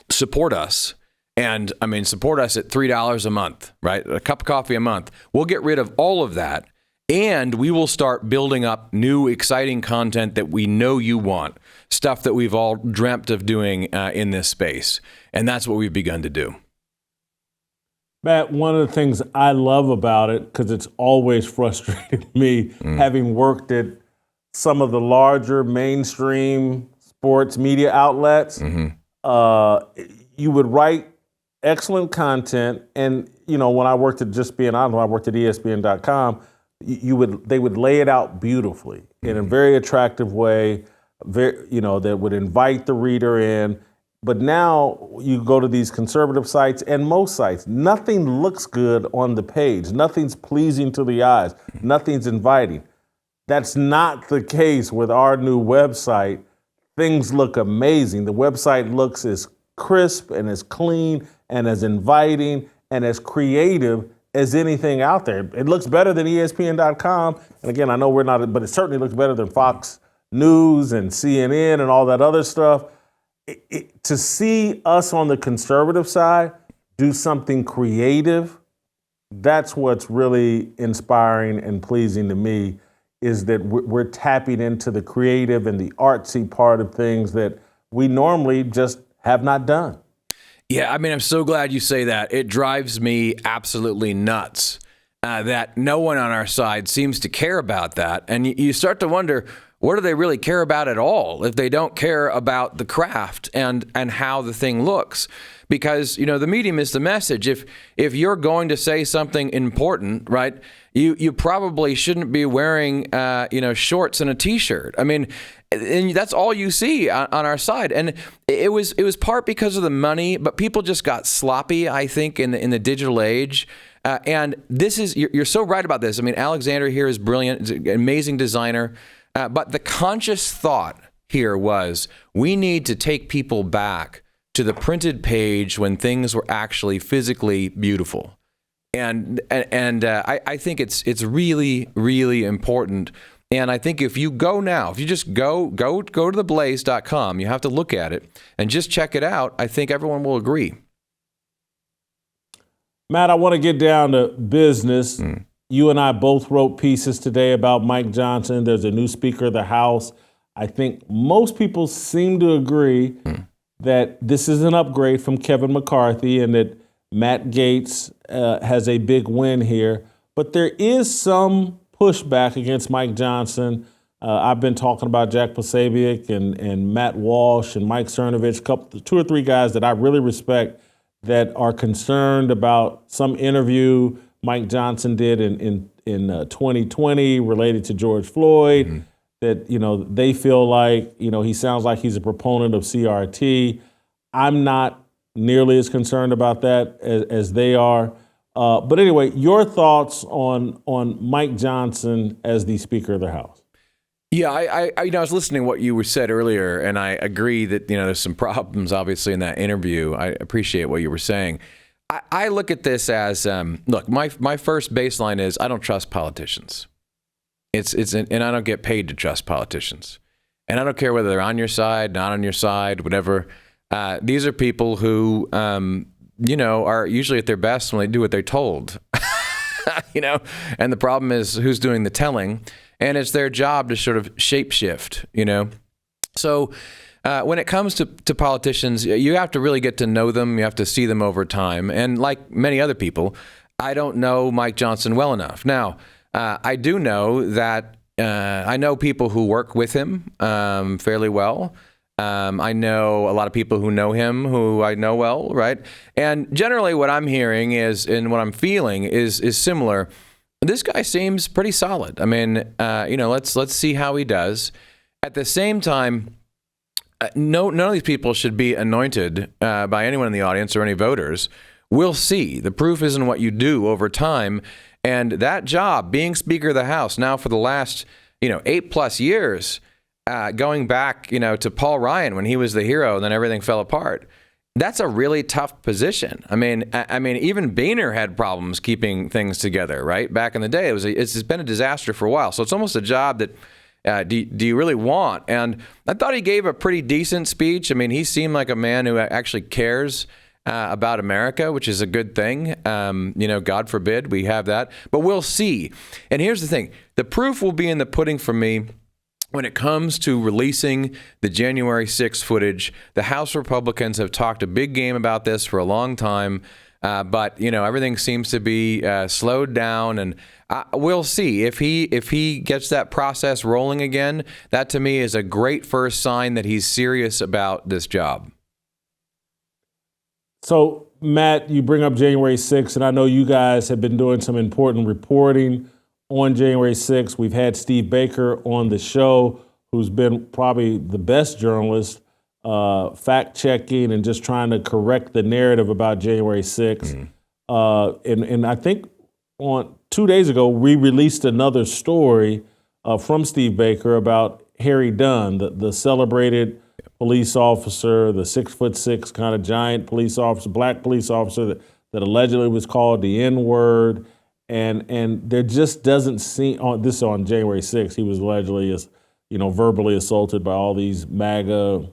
support us. And support us at $3 a month, right? A cup of coffee a month. We'll get rid of all of that. And we will start building up new, exciting content that we know you want, stuff that we've all dreamt of doing in this space. And that's what we've begun to do. Matt, one of the things I love about it, because it's always frustrated me, having worked at some of the larger mainstream sports media outlets, you would write excellent content. And, when I worked at Just Being Honest, when I worked at ESPN.com, they would lay it out beautifully in a very attractive way, that would invite the reader in. But now you go to these conservative sites, and most sites, nothing looks good on the page. Nothing's pleasing to the eyes. Nothing's inviting. That's not the case with our new website. Things look amazing. The website looks as crisp and as clean and as inviting and as creative as anything out there. It looks better than ESPN.com. And again, I know we're not, but it certainly looks better than Fox News and CNN and all that other stuff. To see us on the conservative side do something creative, that's what's really inspiring and pleasing to me, is that we're tapping into the creative and the artsy part of things that we normally just have not done. Yeah, I mean, I'm so glad you say that. It drives me absolutely nuts that no one on our side seems to care about that. And you start to wonder, what do they really care about at all if they don't care about the craft and how the thing looks? Because, the medium is the message. If you're going to say something important, right, you probably shouldn't be wearing, shorts and a T-shirt. I mean, and that's all you see on our side. And it was part because of the money, but people just got sloppy, I think, in the digital age. And this is, you're so right about this. I mean, Alexander here is brilliant, he's an amazing designer. But the conscious thought here was, we need to take people back to the printed page when things were actually physically beautiful. And I think it's really, really important. And I think if you go now, if you just go to theblaze.com, you have to look at it and just check it out. I think everyone will agree. Matt, I want to get down to business. You and I both wrote pieces today about Mike Johnson. There's a new Speaker of the House. I think most people seem to agree that this is an upgrade from Kevin McCarthy and that Matt Gaetz has a big win here. But there is some pushback against Mike Johnson. I've been talking about Jack Posobiec and Matt Walsh and Mike Cernovich, two or three guys that I really respect that are concerned about some interview Mike Johnson did in 2020 related to George Floyd, that, they feel like, he sounds like he's a proponent of CRT. I'm not nearly as concerned about that as they are. But anyway, your thoughts on Mike Johnson as the Speaker of the House? Yeah, I was listening to what you said earlier, and I agree that, there's some problems, obviously, in that interview. I appreciate what you were saying. I look at this as, look, my first baseline is I don't trust politicians. And I don't get paid to trust politicians. And I don't care whether they're on your side, not on your side, whatever. These are people who, are usually at their best when they do what they're told. And the problem is who's doing the telling. And it's their job to sort of shapeshift, So when it comes to politicians, you have to really get to know them. You have to see them over time. And like many other people, I don't know Mike Johnson well enough. Now, I do know that I know people who work with him fairly well. I know a lot of people who know him who I know well, right? And generally what I'm hearing is, and what I'm feeling is similar. This guy seems pretty solid. I mean, let's see how he does. At the same time, none of these people should be anointed by anyone in the audience or any voters. We'll see. The proof is in what you do over time. And that job, being Speaker of the House now for the last, 8+ years, going back, to Paul Ryan when he was the hero and then everything fell apart. That's a really tough position. I mean, even Boehner had problems keeping things together, right? Back in the day, it's been a disaster for a while. So it's almost a job that do you really want? And I thought he gave a pretty decent speech. I mean, he seemed like a man who actually cares about America, which is a good thing. God forbid we have that, but we'll see. And here's the thing. The proof will be in the pudding for me when it comes to releasing the January 6th footage. The House Republicans have talked a big game about this for a long time, but everything seems to be slowed down, and we'll see if he gets that process rolling again. That to me is a great first sign that he's serious about this job. So, Matt, you bring up January 6th, and I know you guys have been doing some important reporting on January 6th. We've had Steve Baker on the show, who's been probably the best journalist, fact-checking and just trying to correct the narrative about January 6th. And I think on 2 days ago, we released another story from Steve Baker about Harry Dunn, the celebrated police officer, the 6'6" kind of giant police officer, black police officer that allegedly was called the N-word. And there just doesn't seem, on January 6th, he was allegedly, verbally assaulted by all these MAGA,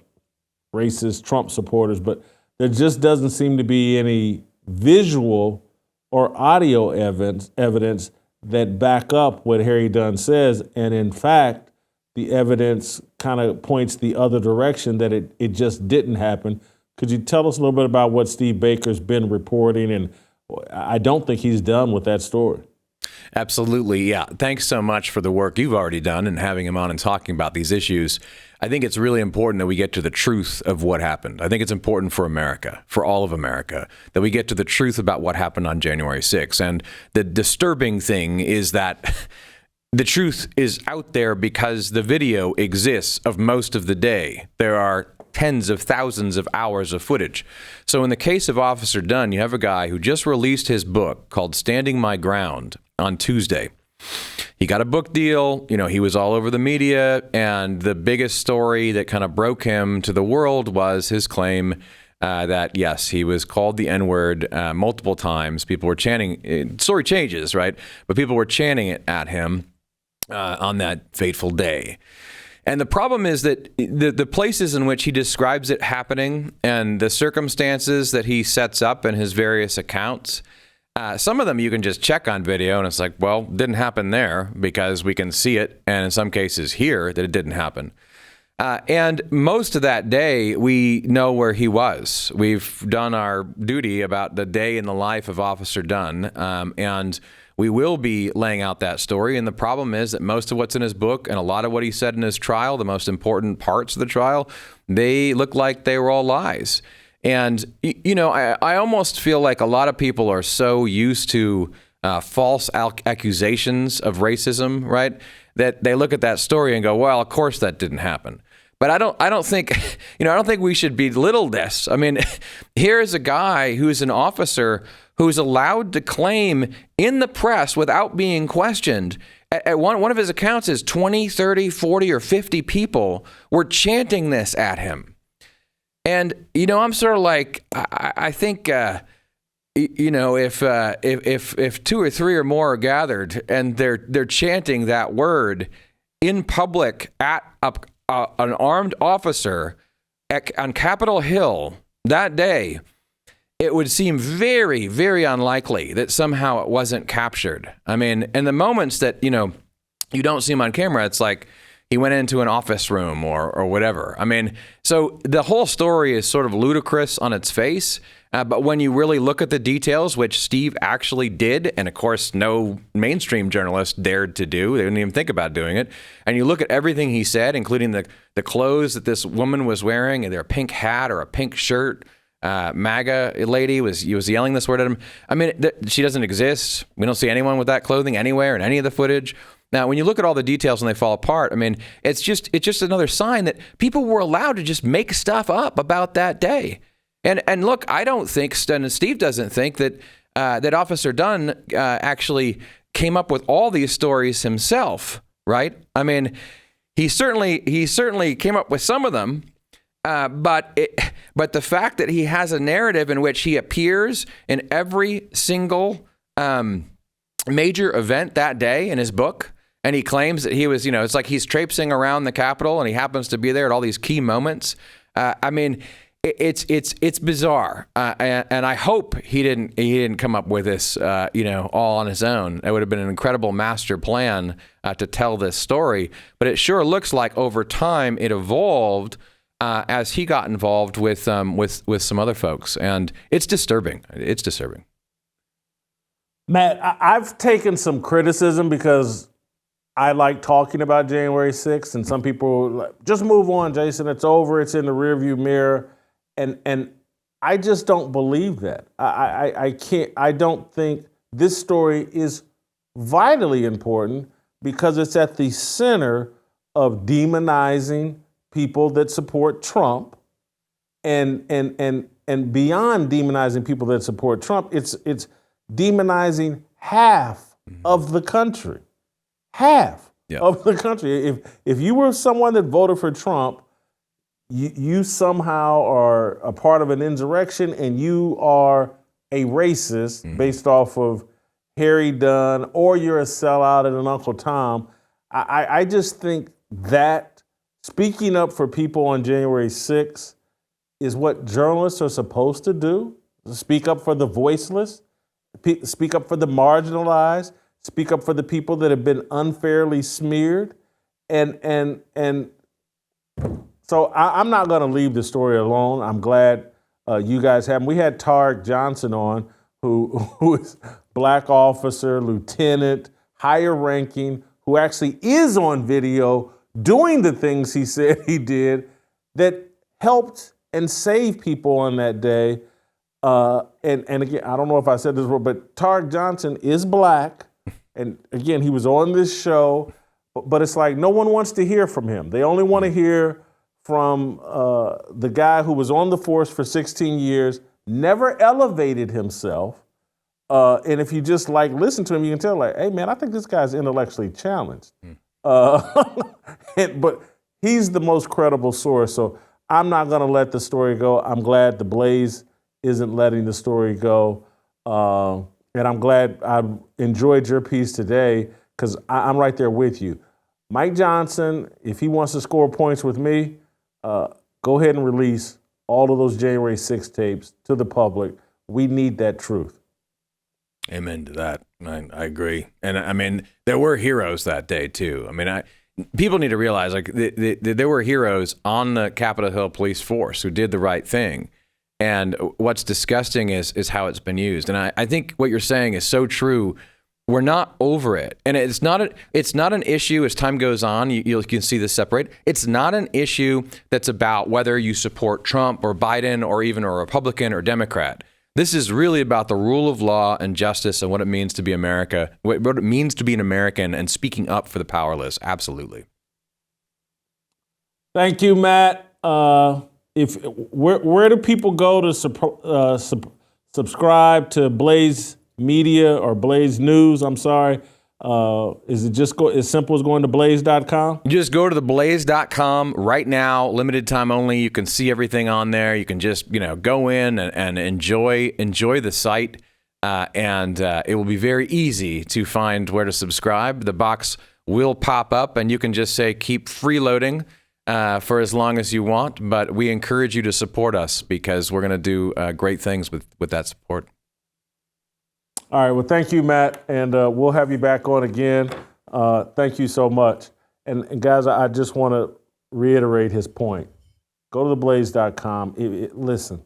racist Trump supporters, but there just doesn't seem to be any visual or audio evidence that back up what Harry Dunn says. And in fact, the evidence kind of points the other direction, that it just didn't happen. Could you tell us a little bit about what Steve Baker's been reporting? And I don't think he's done with that story. Absolutely. Yeah. Thanks so much for the work you've already done and having him on and talking about these issues. I think it's really important that we get to the truth of what happened. I think it's important for America, for all of America, that we get to the truth about what happened on January 6th. And the disturbing thing is that the truth is out there because the video exists of most of the day. There are tens of thousands of hours of footage. So in the case of Officer Dunn, you have a guy who just released his book called Standing My Ground on Tuesday. He got a book deal. He was all over the media. And the biggest story that kind of broke him to the world was his claim that, yes, he was called the N-word multiple times. People were chanting, story changes, right? But people were chanting it at him on that fateful day. And the problem is that the places in which he describes it happening and the circumstances that he sets up in his various accounts, some of them you can just check on video and it's like, well, didn't happen there because we can see it, and in some cases hear that it didn't happen. And most of that day, we know where he was. We've done our duty about the day in the life of Officer Dunn, and we will be laying out that story. And the problem is that most of what's in his book and a lot of what he said in his trial, the most important parts of the trial, they look like they were all lies. And, I almost feel like a lot of people are so used to false accusations of racism, right, that they look at that story and go, well, of course that didn't happen. But I don't think we should belittle this. I mean, here's a guy who's an officer who's allowed to claim in the press without being questioned. At one of his accounts is 20, 30, 40, or 50 people were chanting this at him. And, I'm sort of like, I think, if 2 or 3 or more are gathered and they're chanting that word in public at an armed officer on Capitol Hill that day, it would seem very, very unlikely that somehow it wasn't captured. I mean, in the moments that, you don't see him on camera, it's like he went into an office room or whatever. I mean, so the whole story is sort of ludicrous on its face. But when you really look at the details, which Steve actually did, and of course no mainstream journalist dared to do, they didn't even think about doing it, and you look at everything he said, including the clothes that this woman was wearing, either a pink hat or a pink shirt, MAGA lady was yelling this word at him. I mean, she doesn't exist. We don't see anyone with that clothing anywhere in any of the footage. Now, when you look at all the details and they fall apart, I mean, it's just another sign that people were allowed to just make stuff up about that day. And look, I don't think, and Steve doesn't think that Officer Dunn actually came up with all these stories himself, right? I mean, he certainly came up with some of them. But the fact that he has a narrative in which he appears in every single major event that day in his book, and he claims that he was, it's like he's traipsing around the Capitol and he happens to be there at all these key moments. I mean, it's bizarre, and I hope he didn't come up with this, all on his own. It would have been an incredible master plan to tell this story. But it sure looks like over time it evolved as he got involved with some other folks, and it's disturbing. It's disturbing. Matt, I've taken some criticism because I like talking about January 6th, and some people like, just move on, Jason. It's over. It's in the rearview mirror. And I just don't believe that. I can't. I don't think this story is vitally important because it's at the center of demonizing people that support Trump, and beyond demonizing people that support Trump, it's demonizing half of the country. Half of the country. If you were someone that voted for Trump, you somehow are a part of an insurrection and you are a racist based off of Harry Dunn, or you're a sellout and an Uncle Tom. I just think that speaking up for people on January 6th is what journalists are supposed to do. Speak up for the voiceless, speak up for the marginalized, speak up for the people that have been unfairly smeared. And so I'm not going to leave the story alone. I'm glad you guys have. We had Tarek Johnson on, who is black officer, lieutenant, higher ranking, who actually is on video doing the things he said he did that helped and saved people on that day. And again, I don't know if I said this before, but Tarek Johnson is black. And again, he was on this show, but it's like no one wants to hear from him. They only want to hear from the guy who was on the force for 16 years, never elevated himself. And if you just listen to him, you can tell hey man, I think this guy's intellectually challenged. But he's the most credible source. So I'm not going to let the story go. I'm glad the Blaze isn't letting the story go. And I'm glad I enjoyed your piece today because I'm right there with you. Mike Johnson, if he wants to score points with me, go ahead and release all of those January 6 tapes to the public. We need that truth. Amen to that. I agree. And I mean, there were heroes that day too. I mean, people need to realize there were heroes on the Capitol Hill police force who did the right thing. And what's disgusting is how it's been used. And I think what you're saying is so true. We're not over it. And it's not an issue as time goes on. You can see this separate. It's not an issue that's about whether you support Trump or Biden or even a Republican or Democrat. This is really about the rule of law and justice and what it means to be America, what it means to be an American and speaking up for the powerless. Absolutely. Thank you, Matt. Where do people go to subscribe to Blaze Media or Blaze News? I'm sorry. Is it just as simple as going to blaze.com? You just go to the blaze.com right now, limited time only. You can see everything on there. You can just, go in and enjoy the site. And it will be very easy to find where to subscribe. The box will pop up and you can just say, keep freeloading for as long as you want. But we encourage you to support us because we're going to do great things with that support. All right. Well, thank you, Matt. And we'll have you back on again. Thank you so much. And guys, I just want to reiterate his point. Go to theblaze.com. Listen,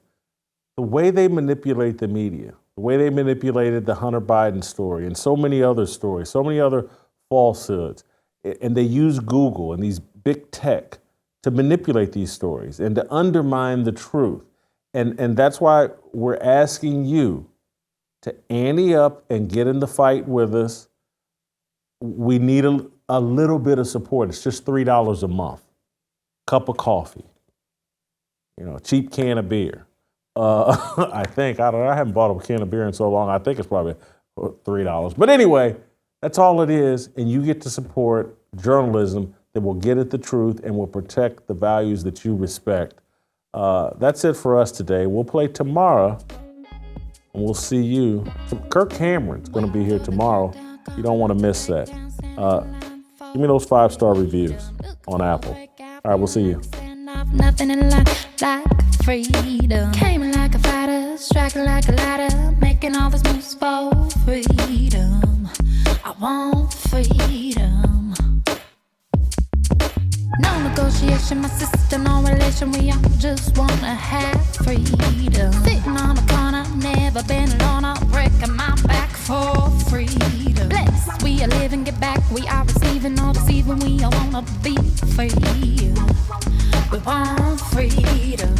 the way they manipulate the media, the way they manipulated the Hunter Biden story and so many other stories, so many other falsehoods, and they use Google and these big tech to manipulate these stories and to undermine the truth. And that's why we're asking you to ante up and get in the fight with us. We need a little bit of support. It's just $3 a month. Cup of coffee. A cheap can of beer. I think. I haven't bought a can of beer in so long. I think it's probably $3. But anyway, that's all it is. And you get to support journalism that will get at the truth and will protect the values that you respect. That's it for us today. We'll play tomorrow. And we'll see you. Kirk Cameron's going to be here tomorrow. You don't want to miss that. Give me those 5-star reviews on Apple. All right, we'll see you. Nothing in life like freedom. Came like a fighter, striking like a ladder, making all these moves for freedom. I want freedom. No negotiation, my sister, no relation. We all just wanna have freedom. Sitting on a corner, never been alone. I'm breaking my back for freedom. Blessed, we are living, get back. We are receiving, all deceiving. We all wanna be free. We want freedom.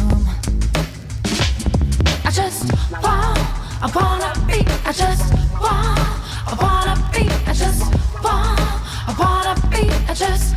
I just want, I wanna be. I just want, I wanna be. I just want, I wanna be. I just